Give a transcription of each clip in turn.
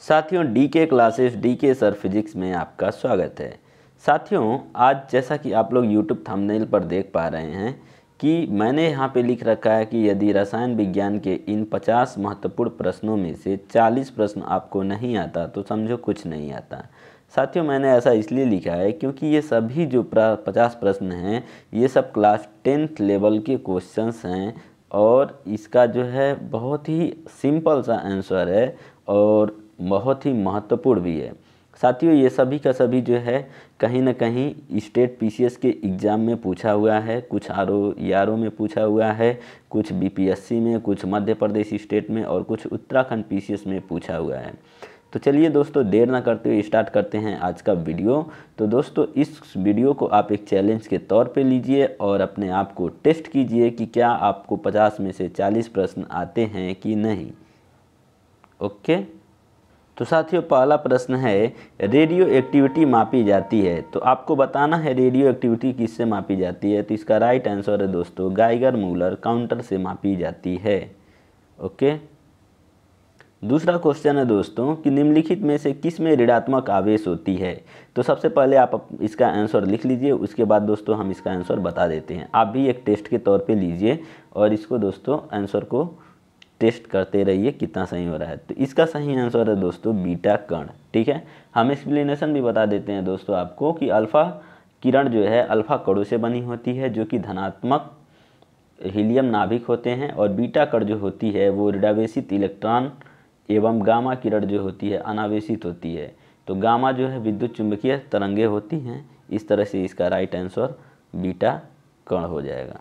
साथियों DK classes DK sir physics में आपका स्वागत है। साथियों आज जैसा कि आप लोग यूट्यूब थंबनेल पर देख पा रहे हैं कि मैंने यहाँ पे लिख रखा है कि यदि रसायन विज्ञान के इन 50 महत्वपूर्ण प्रश्नों में से 40 प्रश्न आपको नहीं आता तो समझो कुछ नहीं आता। साथियों मैंने ऐसा इसलिए लिखा है क्योंकि ये सभी जो 50 प्रश्न हैं ये सब क्लास 10th लेवल के क्वेश्चंस हैं और इसका जो है बहुत ही सिंपल सा आंसर है और बहुत ही महत्वपूर्ण भी है। साथियों ये सभी का सभी जो है कहीं ना कहीं स्टेट पीसीएस के एग्ज़ाम में पूछा हुआ है, कुछ आरओ में पूछा हुआ है, कुछ बीपीएससी में, कुछ मध्य प्रदेश स्टेट में और कुछ उत्तराखंड पीसीएस में पूछा हुआ है। तो चलिए दोस्तों देर ना करते हुए स्टार्ट करते हैं आज का वीडियो। तो दोस्तों इस वीडियो को आप एक चैलेंज के तौर पे लीजिए और अपने आप को टेस्ट कीजिए कि क्या आपको 50 में से 40 प्रश्न आते हैं कि नहीं। ओके, तो साथियों पहला प्रश्न है रेडियो एक्टिविटी मापी जाती है, तो आपको बताना है रेडियो एक्टिविटी किससे मापी जाती है। तो इसका राइट आंसर है दोस्तों गाइगर मूलर काउंटर से मापी जाती है। ओके, दूसरा क्वेश्चन है दोस्तों कि निम्नलिखित में से किस में ऋणात्मक आवेश होती है। तो सबसे पहले आप इसका आंसर लिख लीजिए, उसके बाद दोस्तों हम इसका आंसर बता देते हैं। आप भी एक टेस्ट के तौर पे लीजिए और इसको दोस्तों आंसर को टेस्ट करते रहिए कितना सही हो रहा है। तो इसका सही आंसर है दोस्तों बीटा कण। ठीक है, हम एक्सप्लेनेशन भी बता देते हैं दोस्तों आपको कि अल्फा किरण जो है अल्फा कणों से बनी होती है जो कि धनात्मक हीलियम नाभिक होते हैं और बीटा कण जो होती है वो ऋणावेशित इलेक्ट्रॉन एवं गामा किरण जो होती है अनावेशित होती है। तो गामा जो है विद्युत चुंबकीय तरंगे होती हैं। इस तरह से इसका राइट आंसर बीटा कण हो जाएगा।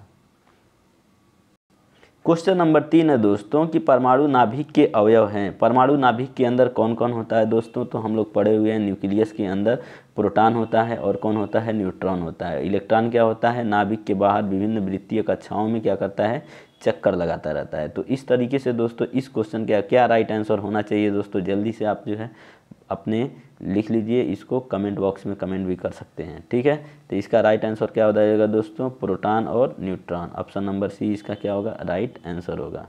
क्वेश्चन नंबर 3 है दोस्तों कि परमाणु नाभिक के अवयव हैं। परमाणु नाभिक के अंदर कौन कौन होता है दोस्तों। तो हम लोग पढ़े हुए हैं न्यूक्लियस के अंदर प्रोटॉन होता है और कौन होता है न्यूट्रॉन होता है। इलेक्ट्रॉन क्या होता है नाभिक के बाहर विभिन्न वृत्तीय कक्षाओं में क्या करता है चक्कर लगाता रहता है। तो इस तरीके से दोस्तों इस क्वेश्चन का क्या राइट आंसर होना चाहिए दोस्तों जल्दी से आप जो है अपने लिख लीजिए, इसको कमेंट बॉक्स में कमेंट भी कर सकते हैं। ठीक है, तो इसका राइट आंसर क्या हो जाएगा दोस्तों प्रोटॉन और न्यूट्रॉन। ऑप्शन नंबर सी इसका क्या होगा राइट आंसर होगा।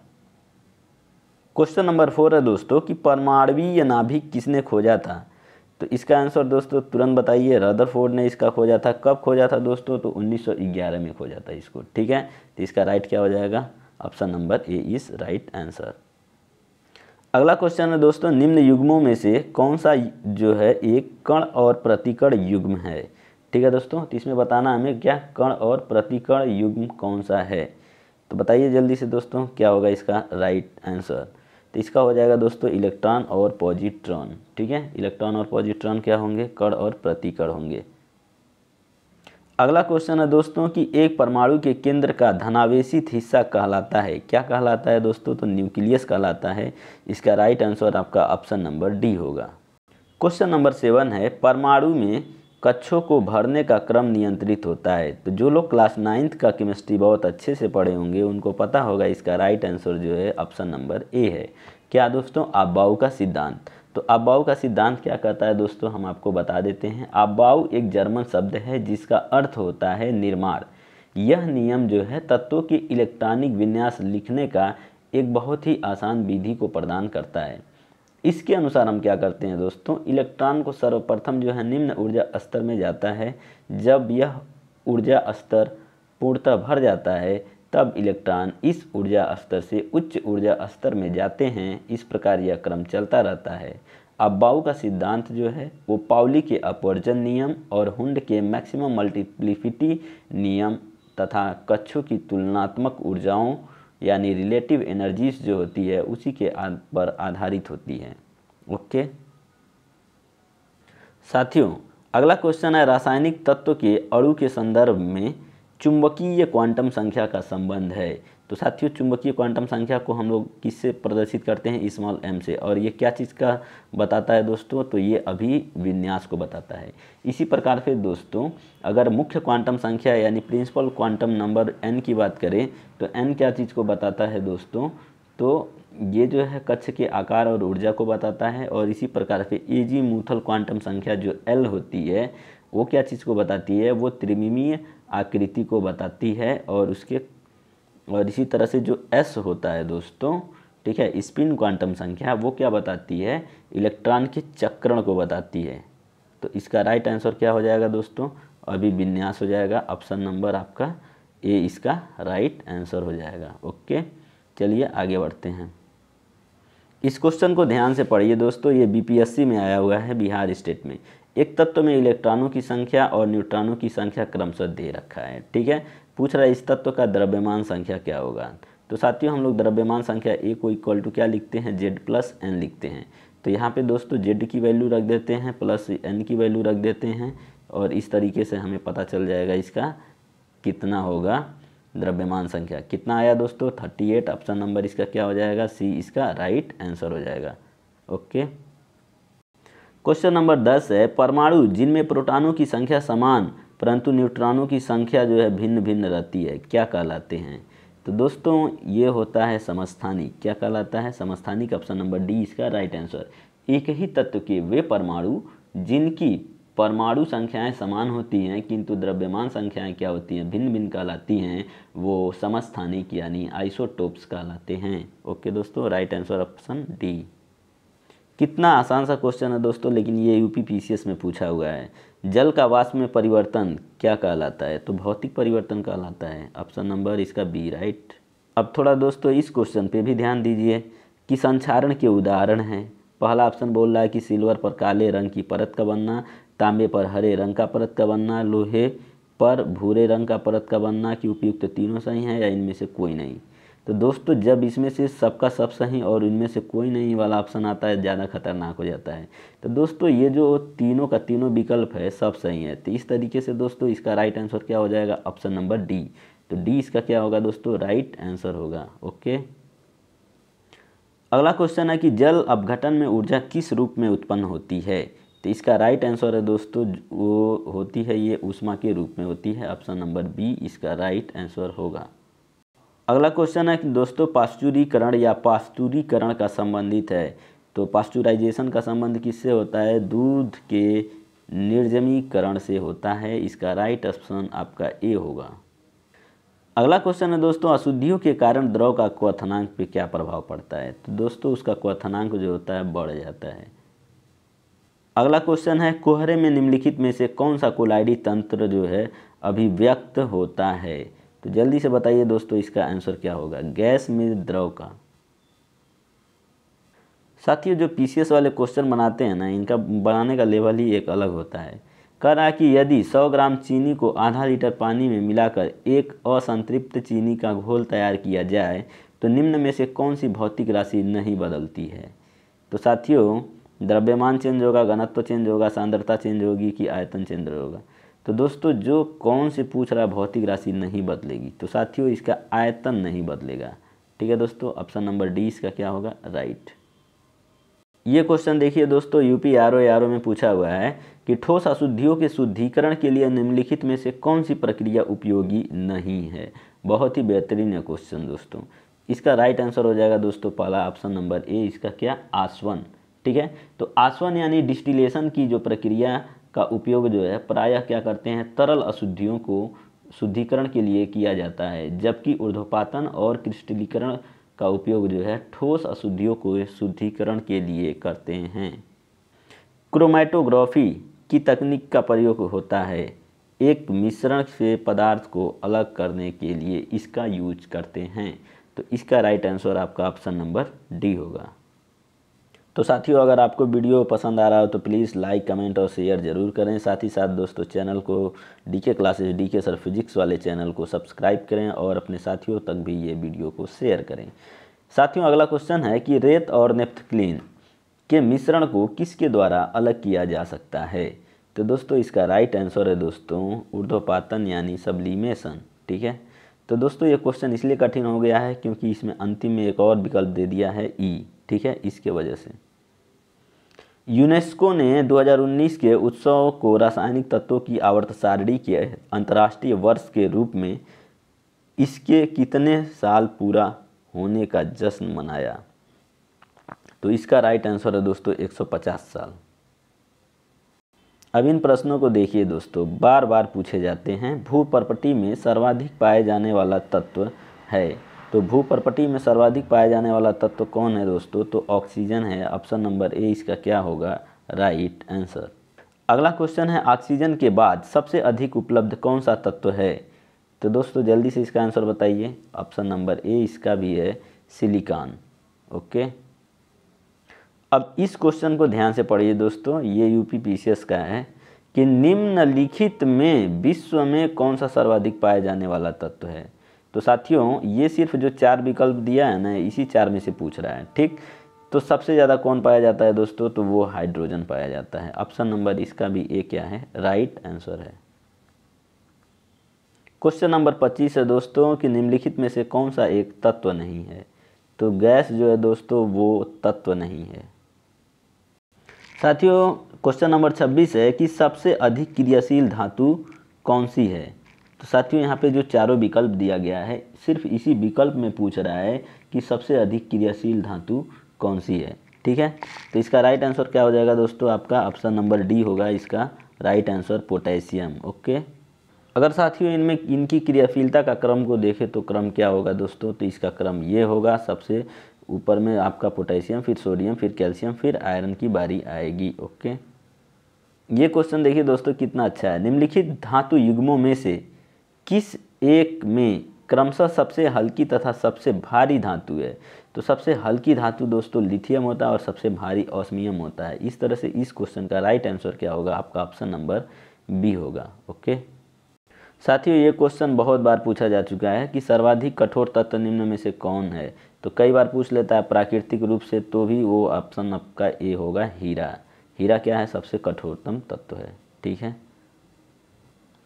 क्वेश्चन नंबर 4 है दोस्तों कि परमाणुवीय नाभिक किसने खोजा था। तो इसका आंसर दोस्तों तुरंत बताइए। रदरफोर्ड ने इसका खोजा था। कब खोजा था दोस्तों तो 1911 में खोजा था इसको। ठीक है, तो इसका राइट क्या हो जाएगा option number A is right answer. अगला क्वेश्चन है दोस्तों निम्न युग्मों में से कौन सा जो है एक कण और प्रतिकण युग्म है। ठीक है दोस्तों, तो इसमें बताना हमें क्या कण और प्रतिकण युग्म कौन सा है। तो बताइए जल्दी से दोस्तों क्या होगा इसका राइट आंसर। तो इसका हो जाएगा दोस्तों इलेक्ट्रॉन और पॉजिट्रॉन। ठीक है, इलेक्ट्रॉन और पॉजिट्रॉन क्या होंगे कण और प्रतिकण होंगे। अगला क्वेश्चन है दोस्तों कि एक परमाणु के केंद्र का धनावेशित हिस्सा कहलाता है। क्या कहलाता है दोस्तों तो न्यूक्लियस कहलाता है। इसका राइट आंसर आपका ऑप्शन नंबर डी होगा। क्वेश्चन नंबर 7 है परमाणु में कक्षों को भरने का क्रम नियंत्रित होता है। तो जो लोग क्लास 9th का केमिस्ट्री बहुत अच्छे से पढ़े होंगे उनको पता होगा इसका राइट आंसर जो है ऑप्शन नंबर ए है। क्या दोस्तों अबाउ का सिद्धांत। तो अबाउ का सिद्धांत क्या कहता है दोस्तों हम आपको बता देते हैं। अबाउ एक जर्मन शब्द है जिसका अर्थ होता है निर्माण। यह नियम जो है तत्वों की इलेक्ट्रॉनिक विन्यास लिखने का एक बहुत ही आसान विधि को प्रदान करता है। इसके अनुसार हम क्या करते हैं दोस्तों इलेक्ट्रॉन को सर्वप्रथम जो है निम्न ऊर्जा स्तर में जाता है। जब यह ऊर्जा स्तर पूर्णतः भर जाता है तब इलेक्ट्रॉन इस ऊर्जा स्तर से उच्च ऊर्जा स्तर में जाते हैं। इस प्रकार यह क्रम चलता रहता है। अबाउ का सिद्धांत जो है वो पाउली के अपवर्जन नियम और हुंड के मैक्सिमम मल्टीप्लिसिटी नियम तथा कक्षों की तुलनात्मक ऊर्जाओं यानी रिलेटिव एनर्जीज जो होती है उसी के पर आधारित होती है। ओके साथियों अगला क्वेश्चन है रासायनिक तत्व के अणु के संदर्भ में चुंबकीय क्वांटम संख्या का संबंध है। तो साथियों चुंबकीय क्वांटम संख्या को हम लोग किससे प्रदर्शित करते हैं स्मॉल m से। और ये क्या चीज़ का बताता है दोस्तों तो ये अभिविन्यास को बताता है। इसी प्रकार से दोस्तों अगर मुख्य क्वांटम संख्या यानी प्रिंसिपल क्वांटम नंबर n की बात करें तो n क्या चीज़ को बताता है दोस्तों तो ये जो है कक्ष के आकार और ऊर्जा को बताता है। और इसी प्रकार से एजीमुथल क्वांटम संख्या जो l होती है वो क्या चीज़ को बताती है वो त्रिमिमीय आकृति को बताती है। और इसी तरह से जो s होता है दोस्तों ठीक है। स्पिन क्वांटम संख्या वो क्या बताती है, इलेक्ट्रॉन के चक्रण को बताती है। तो इसका राइट आंसर क्या हो जाएगा दोस्तों, अभिविन्यास हो जाएगा। ऑप्शन नंबर आपका ए इसका राइट आंसर हो जाएगा। ओके, चलिए आगे बढ़ते हैं। इस क्वेश्चन को ध्यान से पढ़िए दोस्तों, ये बीपीएससी में आया हुआ है बिहार स्टेट में। एक तत्व में इलेक्ट्रॉनों की संख्या और न्यूट्रॉनों की संख्या क्रमशः दे रखा है, ठीक है। पूछ रहा है इस तत्व का द्रव्यमान संख्या क्या होगा। तो साथियों हम लोग द्रव्यमान संख्या ए को इक्वल टू क्या लिखते हैं, Z+N लिखते हैं। तो यहाँ पे दोस्तों Z की वैल्यू रख देते हैं प्लस N की वैल्यू रख देते हैं, और इस तरीके से हमें पता चल जाएगा इसका कितना होगा द्रव्यमान संख्या। कितना आया दोस्तों, 38। ऑप्शन नंबर इसका क्या हो जाएगा, सी इसका राइट आंसर हो जाएगा। ओके, क्वेश्चन नंबर 10 है, परमाणु जिनमें प्रोटॉनों की संख्या समान परंतु न्यूट्रॉनों की संख्या जो है भिन्न भिन्न रहती है क्या कहलाते हैं। तो दोस्तों ये होता है समस्थानिक। क्या कहलाता है, समस्थानिक। ऑप्शन नंबर डी इसका राइट आंसर। एक ही तत्व के वे परमाणु जिनकी परमाणु संख्याएं समान होती हैं किंतु द्रव्यमान संख्याएं क्या होती हैं, भिन्न भिन्न कहलाती हैं, वो समस्थानिक यानी आइसोटोप्स कहलाते हैं। ओके दोस्तों, राइट आंसर ऑप्शन डी। कितना आसान सा क्वेश्चन है दोस्तों, लेकिन ये यूपी पीसीएस में पूछा हुआ है। जल का वाष्प में परिवर्तन क्या कहलाता है, तो भौतिक परिवर्तन कहलाता है। ऑप्शन नंबर इसका बी राइट। अब थोड़ा दोस्तों इस क्वेश्चन पे भी ध्यान दीजिए कि संक्षारण के उदाहरण हैं। पहला ऑप्शन बोल रहा है कि सिल्वर पर काले रंग की परत का बनना, तांबे पर हरे रंग का परत का बनना, लोहे पर भूरे रंग का परत का बनना, कि उपयुक्त तीनों सही हैं या इनमें से कोई नहीं। तो दोस्तों जब इसमें से सबका सब सही और इनमें से कोई नहीं वाला ऑप्शन आता है, ज़्यादा खतरनाक हो जाता है। तो दोस्तों ये जो तीनों का तीनों विकल्प है सब सही है। तो इस तरीके से दोस्तों इसका राइट आंसर क्या हो जाएगा, ऑप्शन नंबर डी। तो डी इसका क्या होगा दोस्तों, राइट आंसर होगा। ओके, अगला क्वेश्चन है कि जल अपघटन में ऊर्जा किस रूप में उत्पन्न होती है। तो इसका राइट आंसर है दोस्तों, वो होती है ये ऊष्मा के रूप में होती है। ऑप्शन नंबर बी इसका राइट आंसर होगा। अगला क्वेश्चन है कि दोस्तों पाश्चुरीकरण या पास्तुरीकरण का संबंधित है। तो पाश्चुराइजेशन का संबंध किससे होता है, दूध के निर्जमीकरण से होता है। इसका राइट ऑप्शन आपका ए होगा। अगला क्वेश्चन है दोस्तों अशुद्धियों के कारण द्रव का क्वथनांक पे क्या प्रभाव पड़ता है। तो दोस्तों उसका क्वथनांक जो होता है बढ़ जाता है। अगला क्वेश्चन है कोहरे में निम्नलिखित में से कौन सा कोलाइडी तंत्र जो है अभिव्यक्त होता है। तो जल्दी से बताइए दोस्तों इसका आंसर क्या होगा, गैस में द्रव का। साथियों जो पीसीएस वाले क्वेश्चन बनाते हैं ना, इनका बनाने का लेवल ही एक अलग होता है। कह रहा है कि यदि 100 ग्राम चीनी को आधा लीटर पानी में मिलाकर एक असंतृप्त चीनी का घोल तैयार किया जाए तो निम्न में से कौन सी भौतिक राशि नहीं बदलती है। तो साथियों द्रव्यमान चेंज होगा, घनत्व चेंज होगा, सांद्रता चेंज होगी कि आयतन चेंज होगा। तो दोस्तों जो कौन से पूछ रहा है भौतिक राशि नहीं बदलेगी, तो साथियों इसका आयतन नहीं बदलेगा। ठीक है दोस्तों, ऑप्शन नंबर डी इसका क्या होगा, राइट। ये क्वेश्चन देखिए दोस्तों यूपी आरओ में पूछा हुआ है कि ठोस अशुद्धियों के शुद्धिकरण के लिए निम्नलिखित में से कौन सी प्रक्रिया उपयोगी नहीं है। बहुत ही बेहतरीन है क्वेश्चन दोस्तों। इसका राइट आंसर हो जाएगा दोस्तों पहला ऑप्शन नंबर ए इसका क्या, आसवन। ठीक है, तो आसवन यानी डिस्टिलेशन की जो प्रक्रिया का उपयोग जो है प्रायः क्या करते हैं, तरल अशुद्धियों को शुद्धिकरण के लिए किया जाता है, जबकि ऊर्ध्वपातन और क्रिस्टलीकरण का उपयोग जो है ठोस अशुद्धियों को शुद्धिकरण के लिए करते हैं। क्रोमैटोग्राफी की तकनीक का प्रयोग होता है एक मिश्रण से पदार्थ को अलग करने के लिए, इसका यूज करते हैं। तो इसका राइट आंसर आपका ऑप्शन नंबर डी होगा। तो साथियों अगर आपको वीडियो पसंद आ रहा हो तो प्लीज़ लाइक कमेंट और शेयर ज़रूर करें। साथ ही साथ दोस्तों चैनल को DK classes DK sir physics वाले चैनल को सब्सक्राइब करें और अपने साथियों तक भी ये वीडियो को शेयर करें। साथियों अगला क्वेश्चन है कि रेत और नेफ्थलीन के मिश्रण को किसके द्वारा अलग किया जा सकता है। तो दोस्तों इसका राइट आंसर है दोस्तों ऊर्ध्वपातन यानी सब्लिमेशन। ठीक है, तो दोस्तों ये क्वेश्चन इसलिए कठिन हो गया है क्योंकि इसमें अंतिम में एक और विकल्प दे दिया है ई। ठीक है, इसके वजह से यूनेस्को ने 2019 के उत्सव को रासायनिक तत्वों की आवर्त सारणी के अंतर्राष्ट्रीय वर्ष के रूप में इसके कितने साल पूरा होने का जश्न मनाया। तो इसका राइट आंसर है दोस्तों 150 साल। अब इन प्रश्नों को देखिए दोस्तों, बार बार पूछे जाते हैं। भूपर्पटी में सर्वाधिक पाए जाने वाला तत्व है। तो भूपर्पटी में सर्वाधिक पाया जाने वाला तत्व कौन है दोस्तों? तो ऑक्सीजन है। ऑप्शन नंबर ए इसका क्या होगा? Right answer. अगला क्वेश्चन है, ऑक्सीजन के बाद सबसे अधिक उपलब्ध कौन सा तत्व है? तो दोस्तों जल्दी से इसका आंसर बताइए। ऑप्शन नंबर ए इसका भी है सिलिकॉन। ओके, अब इस क्वेश्चन को ध्यान से पढ़िए दोस्तों, ये यूपी पीसीएस का है कि निम्नलिखित में विश्व में कौन सा सर्वाधिक पाया जाने वाला तत्व है? तो साथियों ये सिर्फ जो 4 विकल्प दिया है ना, इसी 4 में से पूछ रहा है, ठीक। तो सबसे ज़्यादा कौन पाया जाता है दोस्तों? तो वो हाइड्रोजन पाया जाता है। ऑप्शन नंबर इसका भी ए क्या है? राइट आंसर है। क्वेश्चन नंबर 25 है दोस्तों कि निम्नलिखित में से कौन सा एक तत्व नहीं है? तो गैस जो है दोस्तों वो तत्व नहीं है। साथियों क्वेश्चन नंबर 26 है कि सबसे अधिक क्रियाशील धातु कौन सी है? तो साथियों यहाँ पे जो चारों विकल्प दिया गया है, सिर्फ इसी विकल्प में पूछ रहा है कि सबसे अधिक क्रियाशील धातु कौन सी है, ठीक है। तो इसका राइट आंसर क्या हो जाएगा दोस्तों? आपका ऑप्शन नंबर डी होगा इसका राइट आंसर, पोटेशियम। ओके, अगर साथियों इनमें इनकी क्रियाशीलता का क्रम को देखें तो क्रम क्या होगा दोस्तों? तो इसका क्रम ये होगा, सबसे ऊपर में आपका पोटेशियम, फिर सोडियम, फिर कैल्शियम, फिर आयरन की बारी आएगी। ओके, ये क्वेश्चन देखिए दोस्तों कितना अच्छा है। निम्नलिखित धातु युग्मों में से किस एक में क्रमशः सबसे हल्की तथा सबसे भारी धातु है? तो सबसे हल्की धातु दोस्तों लिथियम होता है और सबसे भारी ऑस्मियम होता है। इस तरह से इस क्वेश्चन का राइट आंसर क्या होगा? आपका ऑप्शन नंबर बी होगा। ओके साथियों, ये क्वेश्चन बहुत बार पूछा जा चुका है कि सर्वाधिक कठोर तत्व निम्न में से कौन है? तो कई बार पूछ लेता है प्राकृतिक रूप से, तो भी वो ऑप्शन आपका ए होगा, हीरा। हीरा क्या है? सबसे कठोरतम तत्व है, ठीक है।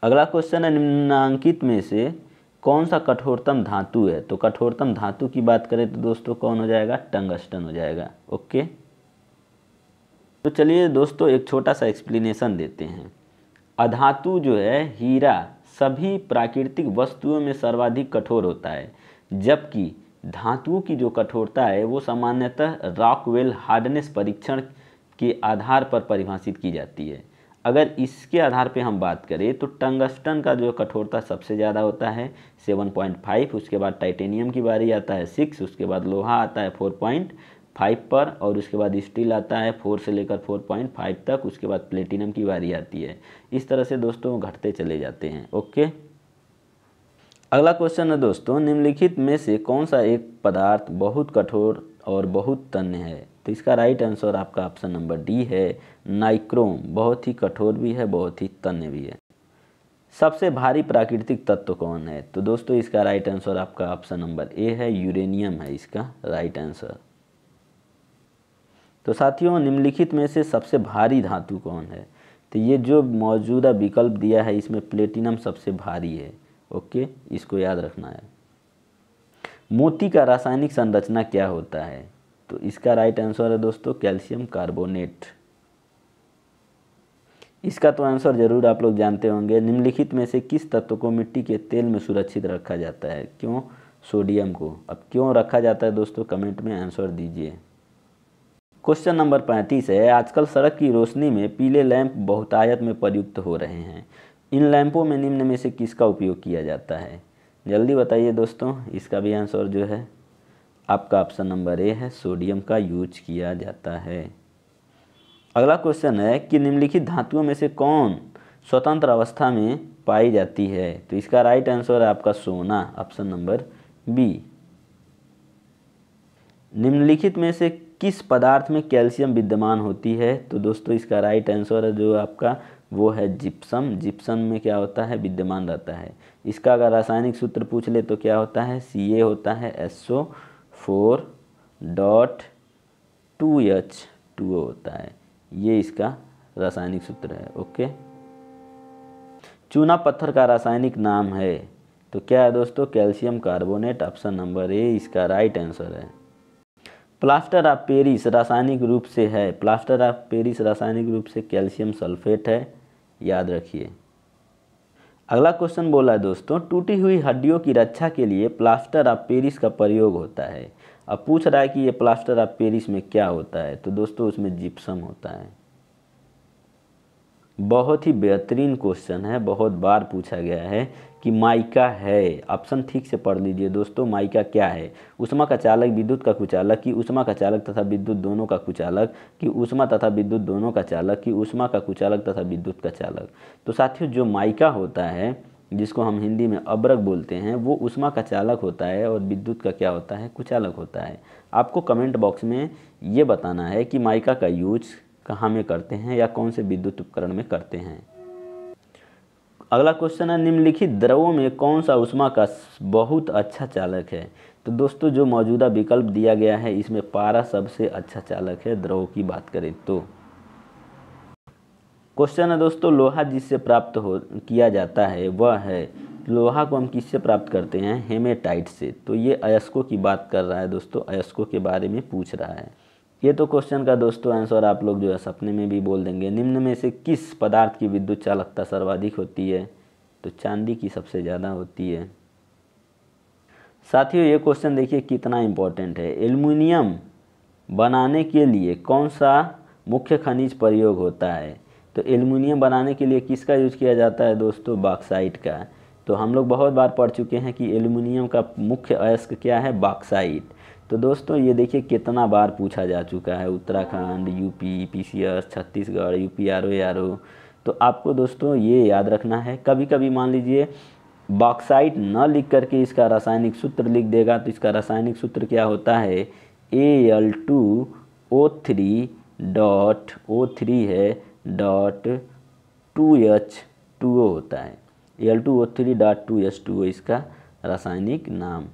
अगला क्वेश्चन है, निम्नांकित में से कौन सा कठोरतम धातु है? तो कठोरतम धातु की बात करें तो दोस्तों कौन हो जाएगा? टंगस्टन हो जाएगा। ओके, तो चलिए दोस्तों एक छोटा सा एक्सप्लेनेशन देते हैं। अधातु जो है हीरा सभी प्राकृतिक वस्तुओं में सर्वाधिक कठोर होता है, जबकि धातुओं की जो कठोरता है वो सामान्यतः रॉकवेल हार्डनेस परीक्षण के आधार पर परिभाषित की जाती है। अगर इसके आधार पे हम बात करें तो टंगस्टन का जो कठोरता सबसे ज़्यादा होता है 7.5, उसके बाद टाइटेनियम की बारी आता है 6, उसके बाद लोहा आता है 4.5 पर, और उसके बाद स्टील आता है 4 से लेकर 4.5 तक, उसके बाद प्लेटिनम की बारी आती है। इस तरह से दोस्तों घटते चले जाते हैं। ओके, अगला क्वेश्चन है दोस्तों, निम्नलिखित में से कौन सा एक पदार्थ बहुत कठोर और बहुत तन्य है? तो इसका राइट आंसर आपका ऑप्शन नंबर डी है, नाइक्रोम। बहुत ही कठोर भी है, बहुत ही तन्य भी है। सबसे भारी प्राकृतिक तत्व कौन है? तो दोस्तों इसका राइट आंसर आपका ऑप्शन नंबर ए है, यूरेनियम है इसका राइट आंसर। तो साथियों निम्नलिखित में से सबसे भारी धातु कौन है? तो ये जो मौजूदा विकल्प दिया है इसमें प्लेटिनम सबसे भारी है। ओके, इसको याद रखना है। मोती का रासायनिक संरचना क्या होता है? तो इसका राइट आंसर है दोस्तों कैल्शियम कार्बोनेट। इसका तो आंसर जरूर आप लोग जानते होंगे। निम्नलिखित में से किस तत्व को मिट्टी के तेल में सुरक्षित रखा जाता है? क्यों? सोडियम को। अब क्यों रखा जाता है दोस्तों, कमेंट में आंसर दीजिए। क्वेश्चन नंबर 35 है, आजकल सड़क की रोशनी में पीले लैंप बहुतायत में प्रयुक्त हो रहे हैं। इन लैंपों में निम्न में से किसका उपयोग किया जाता है? जल्दी बताइए दोस्तों। इसका भी आंसर जो है आपका ऑप्शन नंबर ए है, सोडियम का यूज किया जाता है। अगला क्वेश्चन है कि निम्नलिखित धातुओं में से कौन स्वतंत्र अवस्था में पाई जाती है? तो इसका राइट आंसर है आपका सोना, ऑप्शन नंबर बी। निम्नलिखित में से किस पदार्थ में कैल्शियम विद्यमान होती है? तो दोस्तों इसका राइट आंसर है जो आपका वो है जिप्सम। जिप्सम में क्या होता है? विद्यमान रहता है। इसका अगर रासायनिक सूत्र पूछ ले तो क्या होता है? Ca होता है SO4.2H2O होता है। ये इसका रासायनिक सूत्र है। ओके, चूना पत्थर का रासायनिक नाम है तो क्या है दोस्तों? Calcium carbonate, option number A इसका राइट आंसर है। प्लास्टर ऑफ पेरिस रासायनिक रूप से है, प्लास्टर ऑफ पेरिस रासायनिक रूप से कैल्शियम सल्फेट है, याद रखिए। अगला क्वेश्चन बोला है दोस्तों, टूटी हुई हड्डियों की रक्षा के लिए प्लास्टर ऑफ पेरिस का प्रयोग होता है। अब पूछ रहा है कि ये प्लास्टर ऑफ पेरिस में क्या होता है? तो दोस्तों उसमें जिप्सम होता है। बहुत ही बेहतरीन क्वेश्चन है, बहुत बार पूछा गया है कि माइका है। ऑप्शन ठीक से पढ़ लीजिए दोस्तों, माइका क्या है? ऊष्मा का चालक, विद्युत का कुचालक, कि ऊष्मा का चालक तथा विद्युत दोनों का कुचालक, कि ऊष्मा तथा विद्युत दोनों का चालक, कि ऊष्मा का कुचालक तथा विद्युत का चालक। तो साथियों जो माइका होता है, जिसको हम हिंदी में अब्रक बोलते हैं, वो ऊष्मा का चालक होता है और विद्युत का क्या होता है? कुचालक होता है। आपको कमेंट बॉक्स में ये बताना है कि माइका का यूज कहाँ में करते हैं या कौन से विद्युत उपकरण में करते हैं। अगला क्वेश्चन है, निम्नलिखित द्रवों में कौन सा ऊष्मा का बहुत अच्छा चालक है? तो दोस्तों जो मौजूदा विकल्प दिया गया है, इसमें पारा सबसे अच्छा चालक है द्रव की बात करें तो। क्वेश्चन है दोस्तों, लोहा जिससे प्राप्त किया जाता है वह है, लोहा को हम किससे प्राप्त करते हैं? हेमेटाइट से। तो ये अयस्कों की बात कर रहा है दोस्तों, अयस्कों के बारे में पूछ रहा है। ये तो क्वेश्चन का दोस्तों आंसर आप लोग जो है सपने में भी बोल देंगे। निम्न में से किस पदार्थ की विद्युत चालकता सर्वाधिक होती है? तो चांदी की सबसे ज़्यादा होती है। साथियों ये क्वेश्चन देखिए कितना इम्पोर्टेंट है। एल्युमिनियम बनाने के लिए कौन सा मुख्य खनिज प्रयोग होता है? तो एल्युमिनियम बनाने के लिए किसका यूज किया जाता है दोस्तों? बॉक्साइट का। तो हम लोग बहुत बार पढ़ चुके हैं कि एल्युमिनियम का मुख्य अयस्क क्या है? बॉक्साइट। तो दोस्तों ये देखिए कितना बार पूछा जा चुका है। Uttarakhand, UP, PCS, Chhattisgarh, UP RO. तो आपको दोस्तों ये याद रखना है। कभी कभी मान लीजिए बॉक्साइट न लिख करके इसका रासायनिक सूत्र लिख देगा, तो इसका रासायनिक सूत्र क्या होता है? Al2O3 डॉट O3 है डॉट 2H2O होता है। Al2O3 डॉट 2H2O इसका रासायनिक नाम।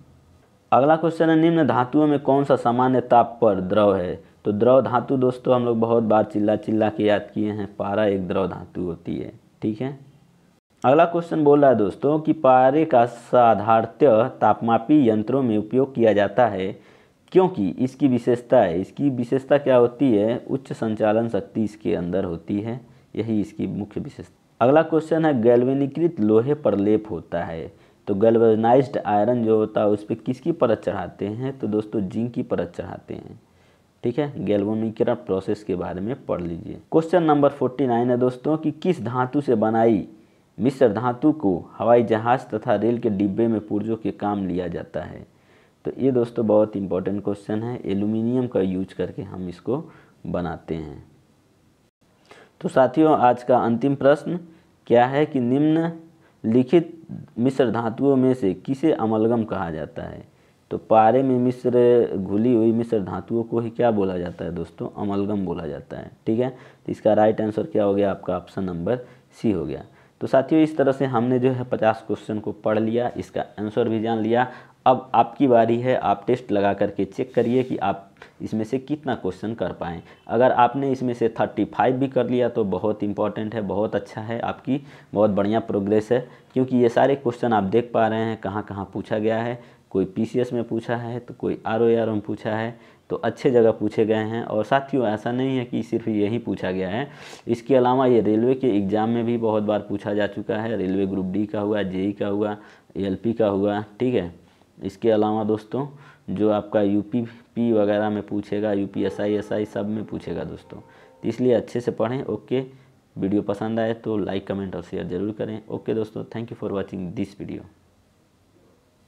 अगला क्वेश्चन है, निम्न धातुओं में कौन सा सामान्य ताप पर द्रव है? तो द्रव धातु दोस्तों हम लोग बहुत बार चिल्ला चिल्ला के याद किए हैं, पारा एक द्रव धातु होती है। ठीक है। अगला क्वेश्चन बोल रहा है दोस्तों कि पारे का साधारणतः तापमापी यंत्रों में उपयोग किया जाता है क्योंकि इसकी विशेषता है। इसकी विशेषता क्या होती है? उच्च संचालन शक्ति इसके अंदर होती है, यही इसकी मुख्य विशेषता। अगला क्वेश्चन है, गैल्वेनीकृत लोहे पर लेप होता है। तो गैल्वेनाइज्ड आयरन जो होता है उस पर किसकी परत चढ़ाते हैं? तो दोस्तों जिंक की परत चढ़ाते हैं। ठीक है, गैल्वेनीकरण प्रोसेस के बारे में पढ़ लीजिए। क्वेश्चन नंबर 49 है दोस्तों कि किस धातु से बनाई मिश्र धातु को हवाई जहाज तथा रेल के डिब्बे में पुर्जों के काम लिया जाता है? तो ये दोस्तों बहुत इंपॉर्टेंट क्वेश्चन है। एल्युमिनियम का यूज करके हम इसको बनाते हैं। तो साथियों आज का अंतिम प्रश्न क्या है कि निम्नलिखित मिश्र धातुओं में से किसे अमलगम कहा जाता है? तो पारे में मिश्र घुली हुई मिश्र धातुओं को ही क्या बोला जाता है दोस्तों? अमलगम बोला जाता है। ठीक है, तो इसका राइट आंसर क्या हो गया? आपका ऑप्शन नंबर सी हो गया। तो साथियों इस तरह से हमने जो है 50 क्वेश्चन को पढ़ लिया, इसका आंसर भी जान लिया। अब आपकी बारी है, आप टेस्ट लगा करके चेक करिए कि आप इसमें से कितना क्वेश्चन कर पाएँ। अगर आपने इसमें से 35 भी कर लिया तो बहुत इंपॉर्टेंट है, बहुत अच्छा है, आपकी बहुत बढ़िया प्रोग्रेस है। क्योंकि ये सारे क्वेश्चन आप देख पा रहे हैं कहाँ कहाँ पूछा गया है। कोई पीसीएस में पूछा है तो कोई आरओ में पूछा है, तो अच्छे जगह पूछे गए हैं। और साथियों ऐसा नहीं है कि सिर्फ यही पूछा गया है, इसके अलावा ये रेलवे के एग्ज़ाम में भी बहुत बार पूछा जा चुका है। रेलवे ग्रुप डी का हुआ, जेई का हुआ, एलपी का हुआ। ठीक है, इसके अलावा दोस्तों जो आपका यूपी वगैरह में पूछेगा, यूपीएसआई एसआई सब में पूछेगा दोस्तों। तो इसलिए अच्छे से पढ़ें। ओके, वीडियो पसंद आए तो लाइक कमेंट और शेयर ज़रूर करें। ओके दोस्तों, thank you for watching this video.